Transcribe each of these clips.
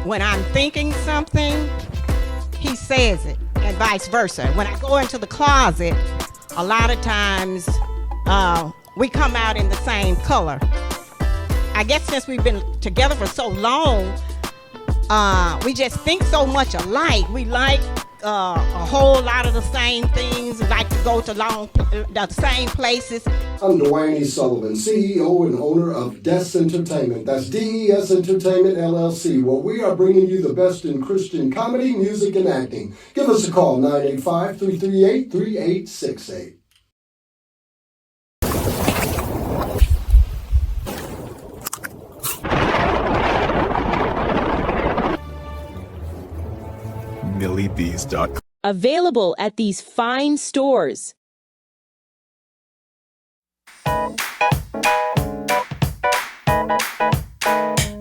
When I'm thinking something, he says it, and vice versa. When I go into the closet, a lot of times we come out in the same color. I guess since we've been together for so long, we just think so much alike. We like a whole lot of the same things. We like to go to the same places. I'm Dwayne E. Sullivan, CEO and owner of DES Entertainment. That's DES Entertainment, LLC, where we are bringing you the best in Christian comedy, music, and acting. Give us a call, 985-338-3868. MillieBees.com. Available at these fine stores.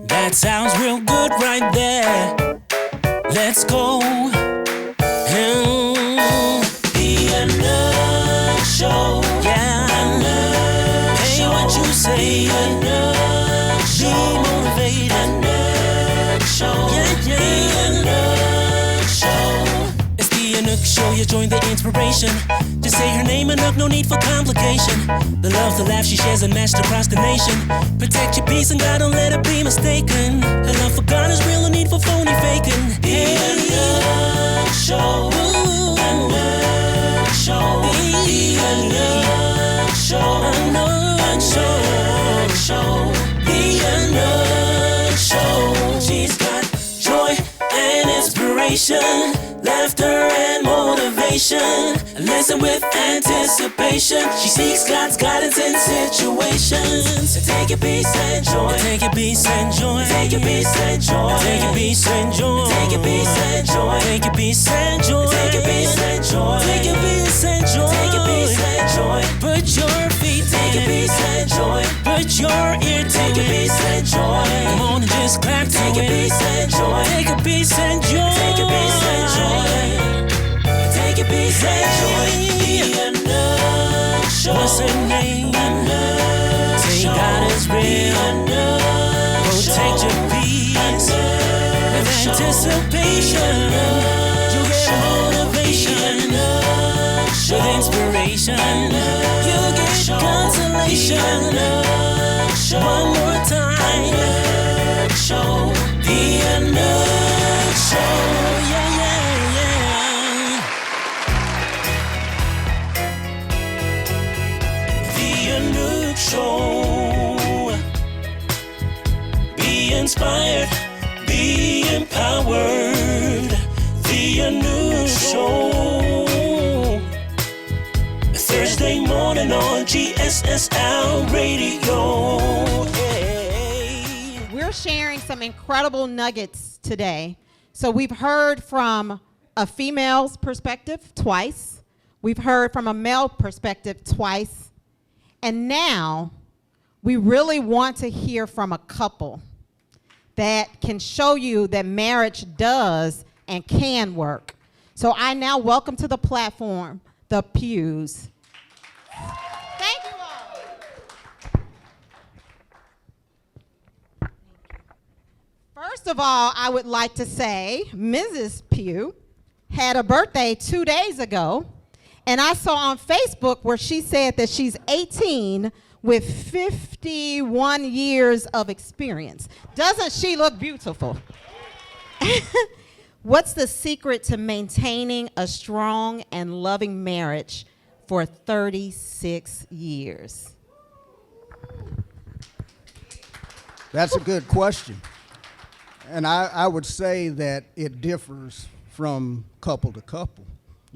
That sounds real good right there. Let's go. The Anouk Show. Yeah, Anouk. Hey, what you say? Anouk Show. Be motivated. Anouk Show. Yeah, yeah. The Anouk Show. It's the Anouk Show. You join the inspiration. Just say her name, Anouk. No need for complication. The love, the laugh she shares unmatched across the nation. Protect your peace and God, don't let it be mistaken. Her love for God is real, no need for phony faking. The Anouk Show. Anouk Show. The Anouk Show. Anouk Show. The Anouk Show. She's got joy and inspiration, laughter and motivation. Listen with anticipation. She seeks God's guidance in situations. Take your peace and joy. Take your peace and joy. Take your peace and joy. Take your peace and joy. Take your peace and joy. Take your peace and joy. Take your peace and joy. Take your peace and joy. Take your peace and joy. Put your feet. Take your peace and joy. Put your ear. Take your peace and joy. Come on and just clap. Take your peace and joy. Take your peace and joy. Take your peace and joy. Take your peace and joy. The Anouk Show. What's her name? Anouk Show. Say God is real. Protect your peace with anticipation. You get motivation with inspiration. You get consolation. One more time. Anouk Show. The Anouk Show. Yeah, yeah, yeah. The Anouk Show. Be inspired, be empowered. The Anouk Show. Thursday morning on GSSL Radio. Hey. We're sharing some incredible nuggets today. So we've heard from a female's perspective twice. We've heard from a male perspective twice. And now we really want to hear from a couple that can show you that marriage does and can work. So I now welcome to the platform the Pews. Thank you all. First of all, I would like to say Mrs. Pugh had a birthday 2 days ago, and I saw on Facebook where she said that she's 18 with 51 years of experience. Doesn't she look beautiful? What's the secret to maintaining a strong and loving marriage for 36 years? That's a good question. And I would say that it differs from couple to couple,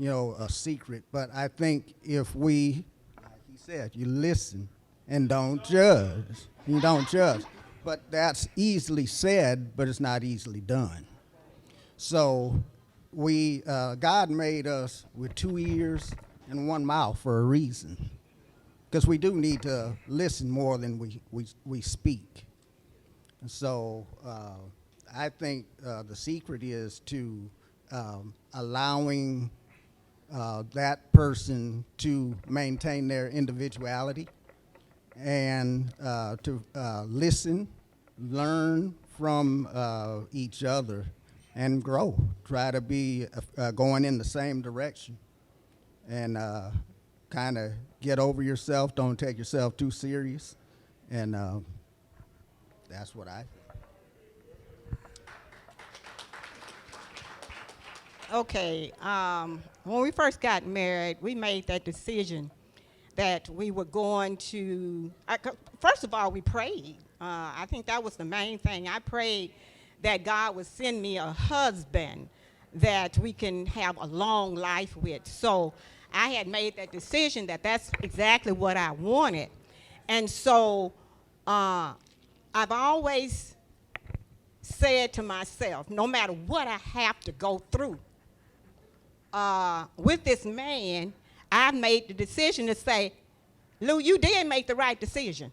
a secret. But I think if we, like he said, you listen and don't judge. You don't judge. But that's easily said, but it's not easily done. So God made us with 2 ears and 1 mouth for a reason, because we do need to listen more than we speak. And so I think the secret is to allowing that person to maintain their individuality and to listen, learn from each other and grow. Try to be going in the same direction, and kind of get over yourself. Don't take yourself too serious, and that's what I. Okay, when we first got married, we made that decision that we were going to, first of all, we prayed. I think that was the main thing. I prayed that God would send me a husband that we can have a long life with. So I had made that decision that that's exactly what I wanted. And so I've always said to myself, no matter what I have to go through, with this man, I made the decision to say, Lou, you did make the right decision.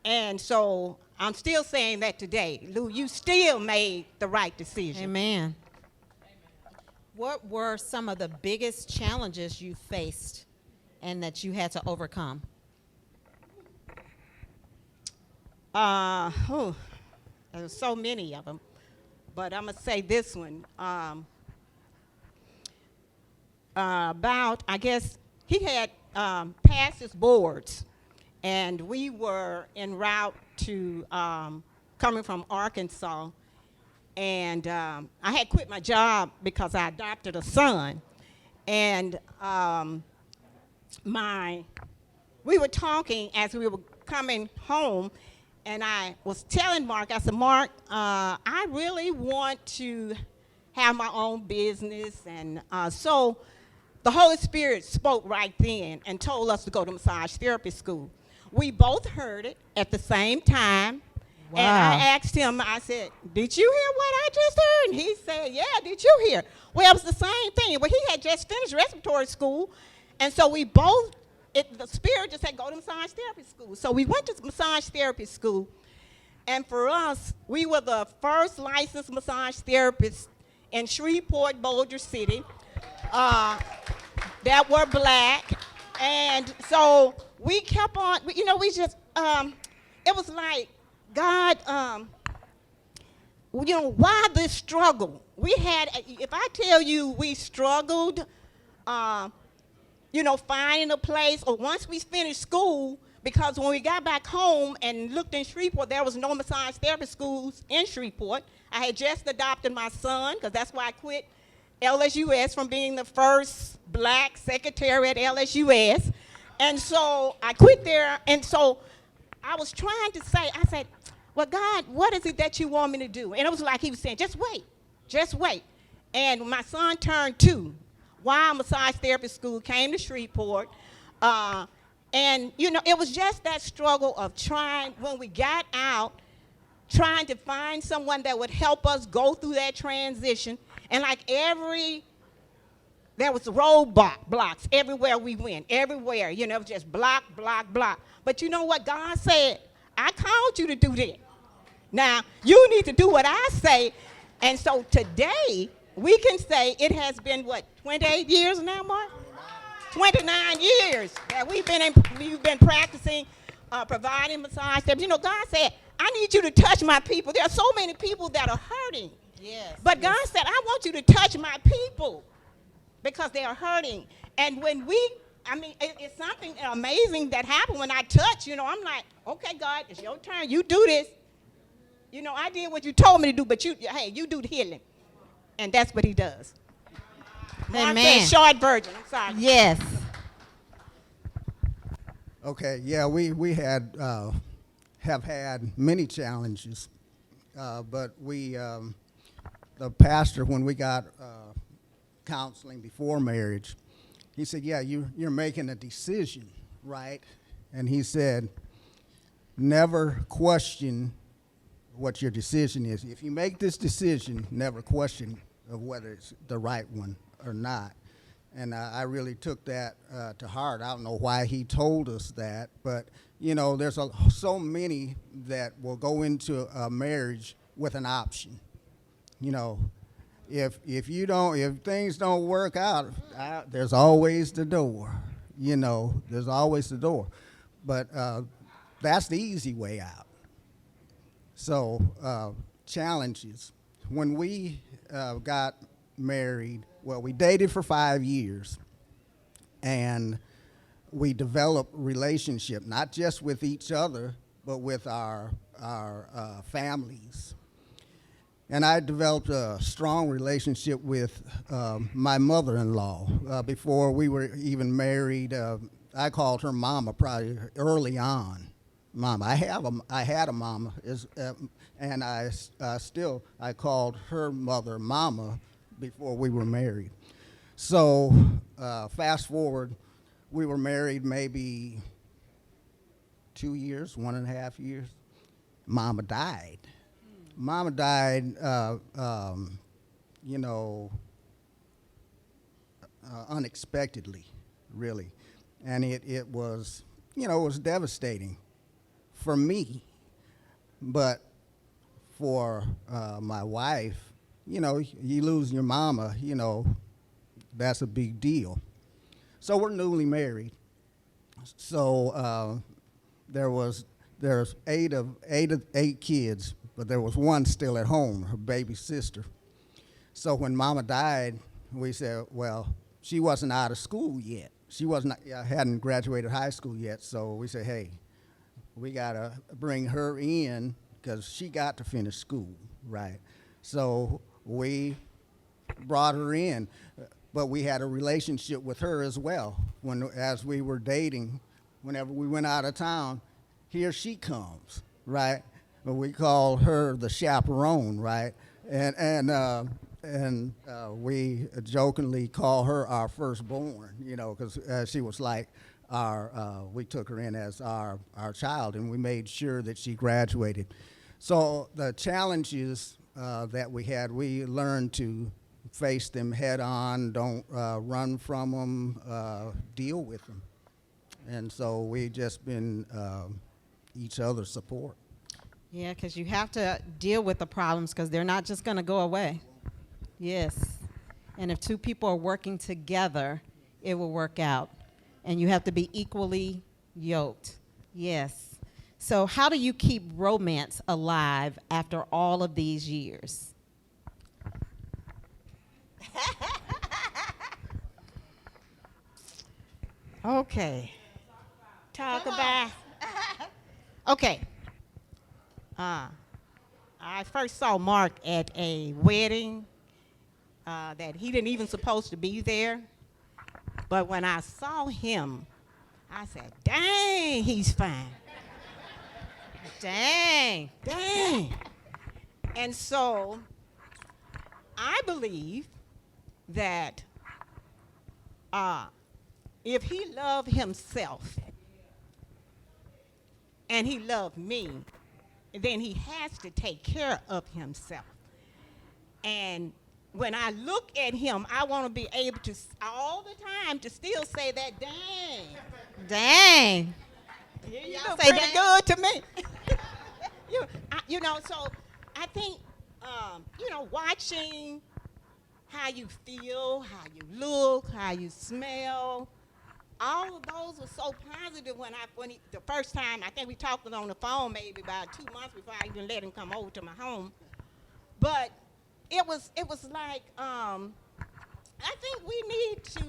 And so I'm still saying that today. Lou, you still made the right decision. Amen. What were some of the biggest challenges you faced and that you had to overcome? There were so many of them, but I'm going to say this one. I guess, he had passed his boards, and we were en route to coming from Arkansas, and I had quit my job because I adopted a son, and we were talking as we were coming home, and I was telling Mark, I said, Mark, I really want to have my own business, and so the Holy Spirit spoke right then and told us to go to massage therapy school. We both heard it at the same time. Wow. And I asked him, I said, did you hear what I just heard? And he said, yeah, did you hear? Well, it was the same thing. Well, he had just finished respiratory school. And so we both, the Spirit just said, go to massage therapy school. So we went to massage therapy school. And for us, we were the first licensed massage therapists in Shreveport, Boulder City. That were black, and so we kept on, we just, it was like, God, why this struggle? We had, if I tell you we struggled, finding a place, or once we finished school, because when we got back home and looked in Shreveport, there was no massage therapy schools in Shreveport. I had just adopted my son, because that's why I quit LSUS from being the first black secretary at LSUS. And so I quit there, and so I was trying to say, I said, well, God, what is it that you want me to do? And it was like he was saying, just wait. And my son turned 2 while massage therapy school came to Shreveport. And, it was just that struggle of trying, when we got out, trying to find someone that would help us go through that transition. And like there was roadblocks everywhere we went, everywhere, it was just block. But you know what God said? I called you to do that. Now, you need to do what I say. And so today, we can say it has been, 28 years now, Mark? 29 years that we've been practicing, providing massage therapy. God said, I need you to touch my people. There are so many people that are hurting. Yes. But God said, I want you to touch my people because they are hurting. And when it's something amazing that happened when I touch, I'm like, okay, God, it's your turn. You do this. I did what you told me to do, but you do the healing. And that's what he does. Amen. Short version. I'm sorry. Yes. Okay, yeah, we have had many challenges, but the pastor, when we got counseling before marriage, he said, yeah, you're making a decision, right? And he said, never question what your decision is. If you make this decision, never question of whether it's the right one or not. And I really took that to heart. I don't know why he told us that, but there's so many that will go into a marriage with an option. If things don't work out, there's always the door. There's always the door. But that's the easy way out. So, challenges. When we got married, well, we dated for 5 years, and we developed relationship, not just with each other, but with our families. And I developed a strong relationship with my mother-in-law. Before we were even married, I called her mama probably early on. Mama, I had a mama, and I called her mother mama before we were married. So fast forward, we were married maybe 2 years, 1.5 years. Mama died. Mama died, unexpectedly, really. And it was, it was devastating for me. But for my wife, you lose your mama, that's a big deal. So we're newly married. So there's eight kids, but there was one still at home, her baby sister. So when Mama died, we said, well, she wasn't out of school yet. She hadn't graduated high school yet. So we said, hey, we gotta bring her in because she got to finish school, right? So we brought her in, but we had a relationship with her as well. As we were dating, whenever we went out of town, here she comes, right? We call her the chaperone, right? And we jokingly call her our firstborn, because she was like we took her in as our child, and we made sure that she graduated. So the challenges that we had, we learned to face them head on, don't run from them, deal with them. And so we just been each other's support. Yeah, because you have to deal with the problems because they're not just going to go away. Yes. And if two people are working together, it will work out. And you have to be equally yoked. Yes. So how do you keep romance alive after all of these years? Okay. Talk about. Okay. I first saw Mark at a wedding that he didn't even supposed to be there. But when I saw him, I said, dang, he's fine. Dang. Dang. And so I believe that if he loved himself and he loved me, then he has to take care of himself. And when I look at him, I want to be able to, all the time, to still say that, dang. Dang. You Y'all look say pretty dang? good to me. So I think, watching how you feel, how you look, how you smell, all of those were so positive the first time, I think we talked on the phone maybe about 2 months before I even let him come over to my home. But it was like, I think we need to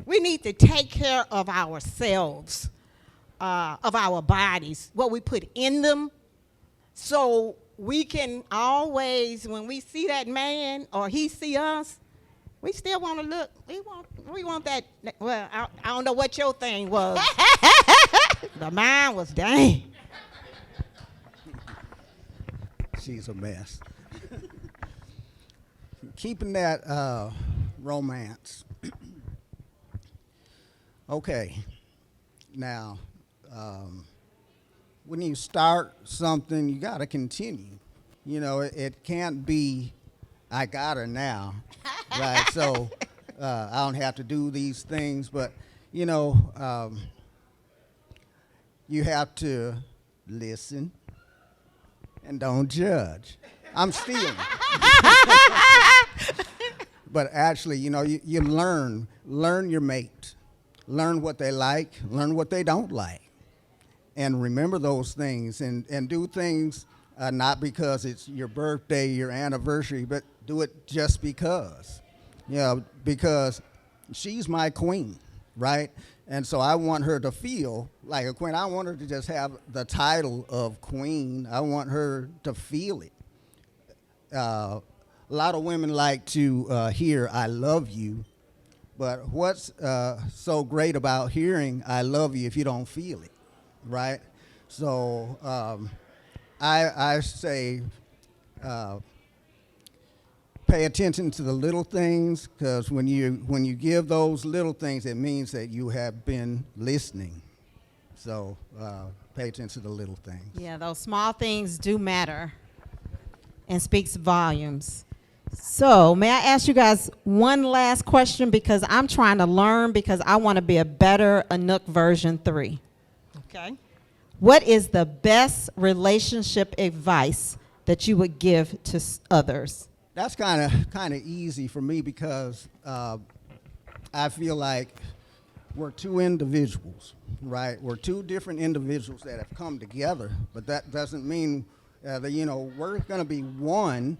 we need to take care of ourselves, of our bodies, what we put in them, so we can always, when we see that man or he see us, we still want to look. We want that. Well, I don't know what your thing was, but mine was dang. She's a mess. Keeping that romance. Okay. Now, when you start something, you got to continue. It can't be, I got her now, right? So I don't have to do these things, but, you have to listen and don't judge. I'm stealing. But actually, you learn your mate, learn what they like, learn what they don't like. and remember those things and do things not because it's your birthday, your anniversary, but do it just because. Because she's my queen, right? And so I want her to feel like a queen. I want her to just have the title of queen. I want her to feel it. A lot of women like to hear "I love you," but what's so great about hearing "I love you" if you don't feel it, right? So I say pay attention to the little things, because when you give those little things, it means that you have been listening. So pay attention to the little things. Yeah, those small things do matter and speaks volumes. So may I ask you guys one last question, because I'm trying to learn, because I want to be a better Anouk version 3. Okay. What is the best relationship advice that you would give to others? That's kind of easy for me, because I feel like we're two individuals, right? We're two different individuals that have come together, but that doesn't mean that we're going to be one.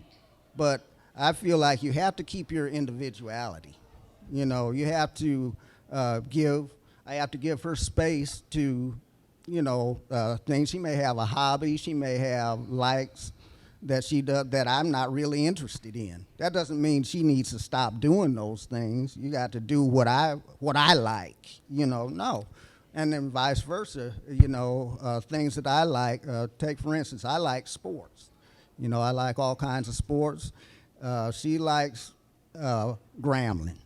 But I feel like you have to keep your individuality. You have to give. I have to give her space to, things. She may have a hobby. She may have likes that she does that I'm not really interested in. That doesn't mean she needs to stop doing those things. You got to do what I like. No. And then vice versa. Things that I like. Take for instance, I like sports. I like all kinds of sports. She likes Grambling.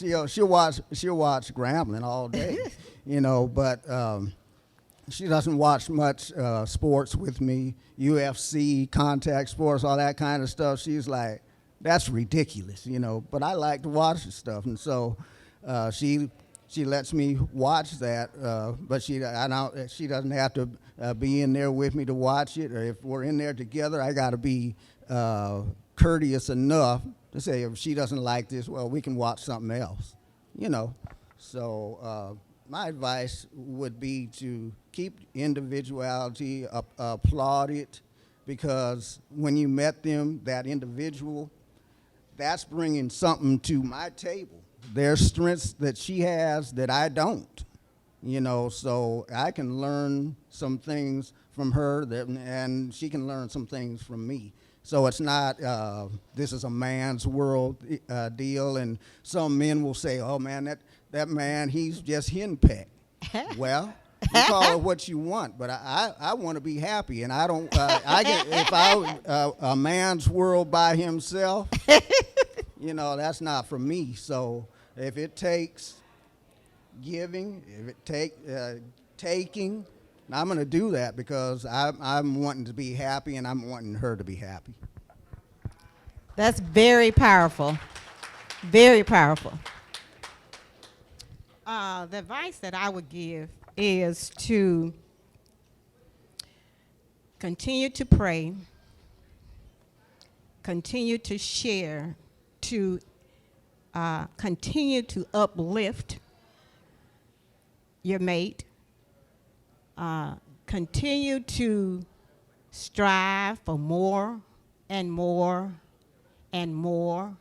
she'll watch Grambling all day, but she doesn't watch much sports with me, UFC, contact sports, all that kind of stuff. She's like, that's ridiculous, but I like to watch the stuff. And so she lets me watch that, but she doesn't have to be in there with me to watch it. Or if we're in there together, I got to be courteous enough to say, if she doesn't like this, well, we can watch something else, So my advice would be to keep individuality, applaud it, because when you met them, that individual, that's bringing something to my table. There's strengths that she has that I don't, so I can learn some things from her, and she can learn some things from me. So it's not, this is a man's world deal, and some men will say, oh man, that man, he's just henpecked. Well, you call it what you want, but I want to be happy, and I don't. If I a man's world by himself, that's not for me. So if it takes giving, if it taking, I'm going to do that, because I'm wanting to be happy, and I'm wanting her to be happy. That's very powerful. Very powerful. The advice that I would give is to continue to pray, continue to share, to continue to uplift your mate, continue to strive for more and more and more,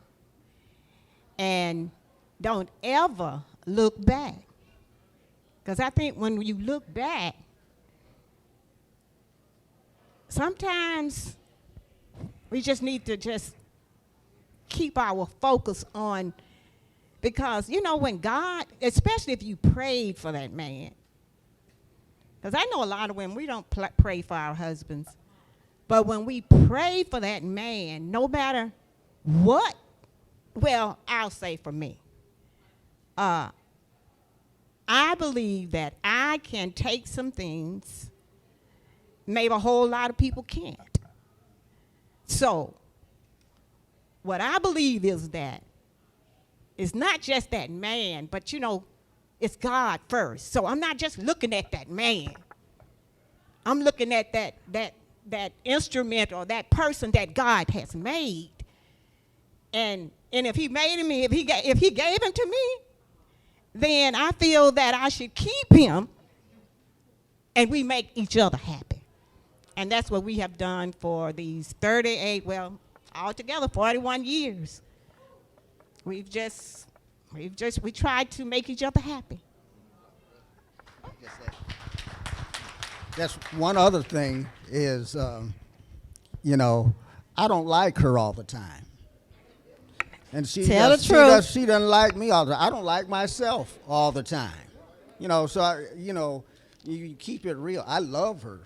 and don't ever look back. Because I think when you look back, sometimes we just need to just keep our focus on, because, when God, especially if you prayed for that man, because I know a lot of women, we don't pray for our husbands, but when we pray for that man, no matter what, well, I'll say for me, I believe that I can take some things maybe a whole lot of people can't. So what I believe is that it's not just that man, but it's God first. So I'm not just looking at that man. I'm looking at that instrument or that person that God has made. And if he made him, if he gave him to me, then I feel that I should keep him and we make each other happy. And that's what we have done for these 38, well, altogether 41 years. We tried to make each other happy. That's one other thing is, you know, I don't like her all the time. And she doesn't like me all the time. I don't like myself all the time. You know, so, you keep it real. I love her,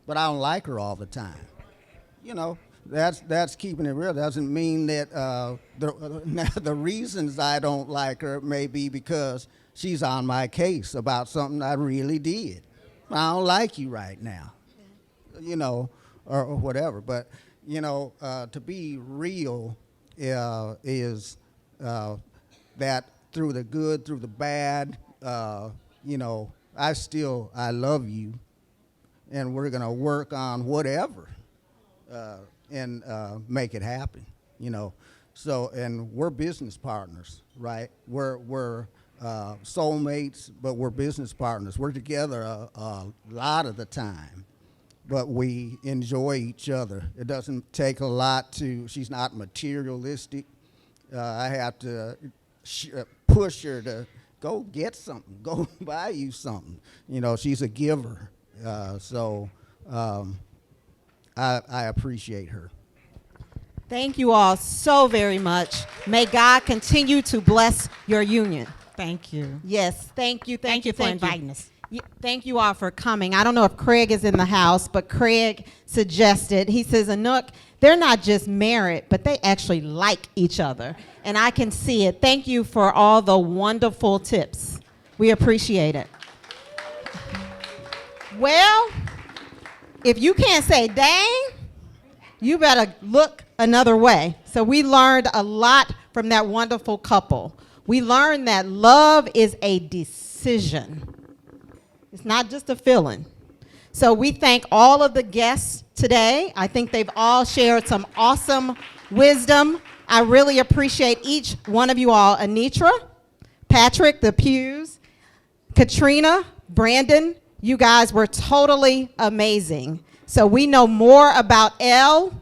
but I don't like her all the time. You know, that's keeping it real. Doesn't mean that the reasons I don't like her may be because she's on my case about something I really did. I don't like you right now, you know, or whatever. But, to be real is that through the good, through the bad, I love you, and we're going to work on whatever and make it happen, So, and we're business partners, right? We're soulmates, but we're business partners. We're together a lot of the time, but we enjoy each other. It doesn't take a lot she's not materialistic. I have to push her to go get something, go buy you something. She's a giver. So I appreciate her. Thank you all so very much. May God continue to bless your union. Thank you. Yes, thank you. Thank you for inviting us. Thank you all for coming. I don't know if Craig is in the house, but Craig suggested, he says, Anouk, they're not just married, but they actually like each other. And I can see it. Thank you for all the wonderful tips. We appreciate it. Well, if you can't say dang, you better look another way. So we learned a lot from that wonderful couple. We learned that love is a decision. It's not just a feeling. So we thank all of the guests today. I think they've all shared some awesome wisdom. I really appreciate each one of you all. Anitra, Patrick, the Pews, Katrina, Brandon, you guys were totally amazing. So we know more about L-O-V-E,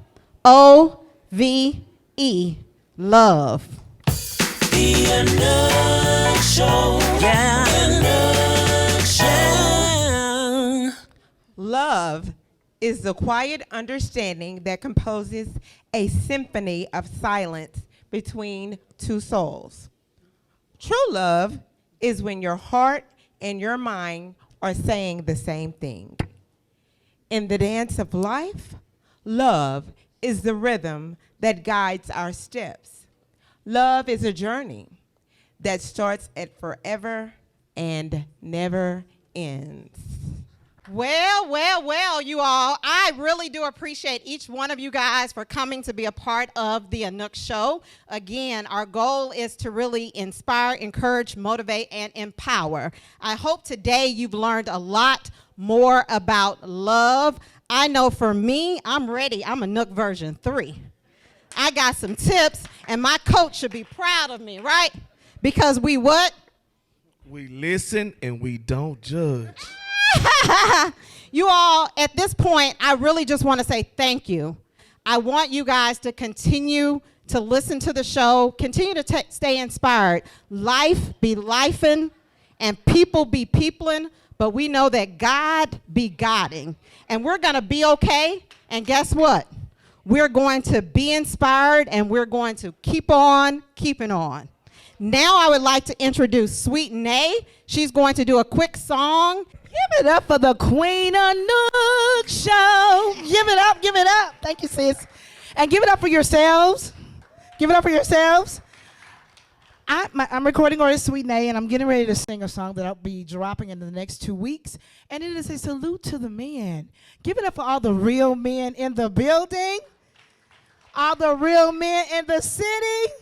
love. The Anouk Show. Yeah. Anouk Show. Love is the quiet understanding that composes a symphony of silence between two souls. True love is when your heart and your mind are saying the same thing. In the dance of life, love is the rhythm that guides our steps. Love is a journey that starts at forever and never ends. Well, you all. I really do appreciate each one of you guys for coming to be a part of the Anouk Show. Again, our goal is to really inspire, encourage, motivate, and empower. I hope today you've learned a lot more about love. I know for me, I'm ready. I'm Anouk version 3. I got some tips, and my coach should be proud of me, right? Because we what? We listen and we don't judge. You all, at this point, I really just want to say thank you. I want you guys to continue to listen to the show, continue to stay inspired. Life be lifing, and people be peopling, but we know that God be Godding. And we're going to be okay, and guess what? We're going to be inspired, and we're going to keep on keeping on. Now I would like to introduce Sweet Nay. She's going to do a quick song. Give it up for the Queen Anouk Show. Give it up, give it up. Thank you, sis. And give it up for yourselves. Give it up for yourselves. I'm recording artist Sweet Nay, and I'm getting ready to sing a song that I'll be dropping in the next 2 weeks. And it is a salute to the men. Give it up for all the real men in the building. All the real men in the city.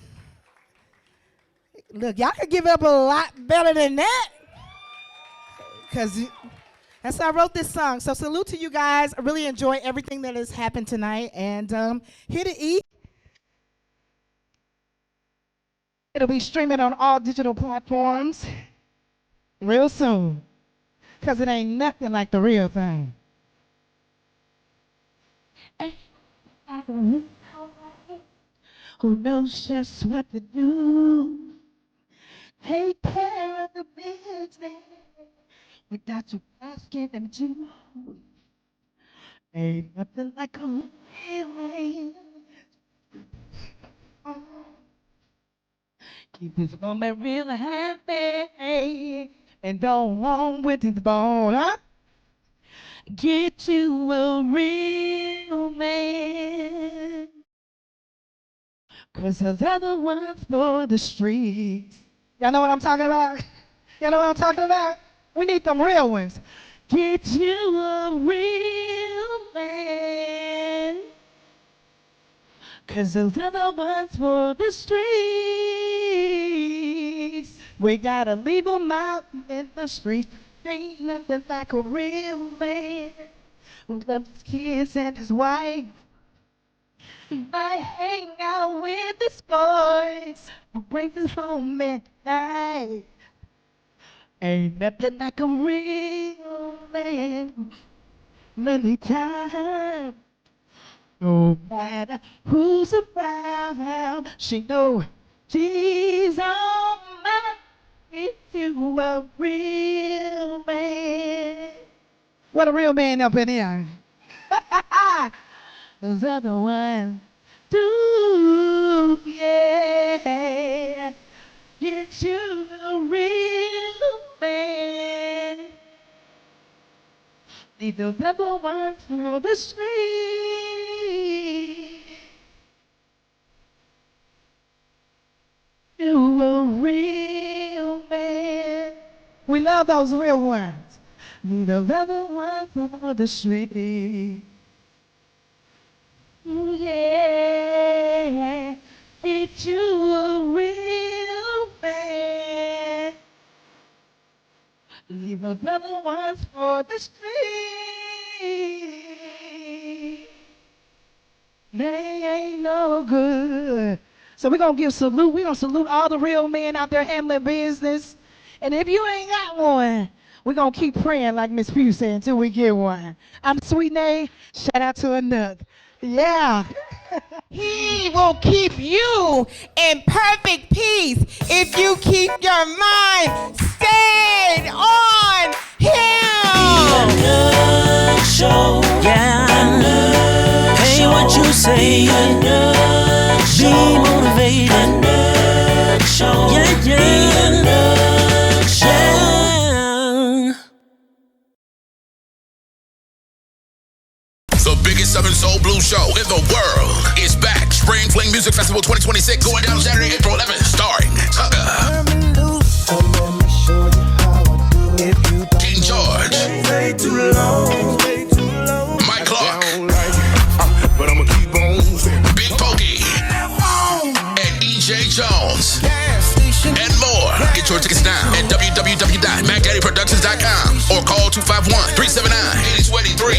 Look, y'all could give it up a lot better than that. Because that's how I wrote this song. So salute to you guys. I really enjoy everything that has happened tonight. And here to eat. It'll be streaming on all digital platforms real soon. Because it ain't nothing like the real thing. Who knows just what to do? Take care of the business without you asking them to. Ain't nothing like a feeling. Keep this moment real happy and don't on with his bone, huh? Get you a real man. 'Cause those other ones for the streets. Y'all know what I'm talking about? Y'all know what I'm talking about? We need them real ones. Get you a real man. 'Cause those other ones for the streets. We gotta leave them out in the streets. Ain't nothing like a real man who loves his kids and his wife. I hang out with the boys who break his home at night. Ain't nothing like a real man. Many times, no matter who's around, she know she's on my. If you a real man. What a real man up in here. Those other ones do, yeah. Get you a real man. Leave those other ones for the street. You a real man. We love those real ones. Leave those other ones for the street. Yeah, it's you a real man. Leave another ones for the street. They ain't no good. So we're gonna give salute. We're gonna salute all the real men out there handling business. And if you ain't got one, we're gonna keep praying like Miss Pugh said until we get one. I'm Sweet Nay. Shout out to Anouk. Yeah. He will keep you in perfect peace if you keep your mind stayed on Him. Anouk show, yeah. Anouk hey, what you say? Anouk show, be motivated. Anouk show, yeah, yeah. Anouk show. The biggest Southern Soul Blues show in the world is back. Spring Fling Music Festival 2026 going down Saturday, April 11th, starring Tugger, King George, Mike Clark, Big Pokey, and EJ Jones, and more. Get your tickets now at www.macdaddyproductions.com or call 251-379-8283.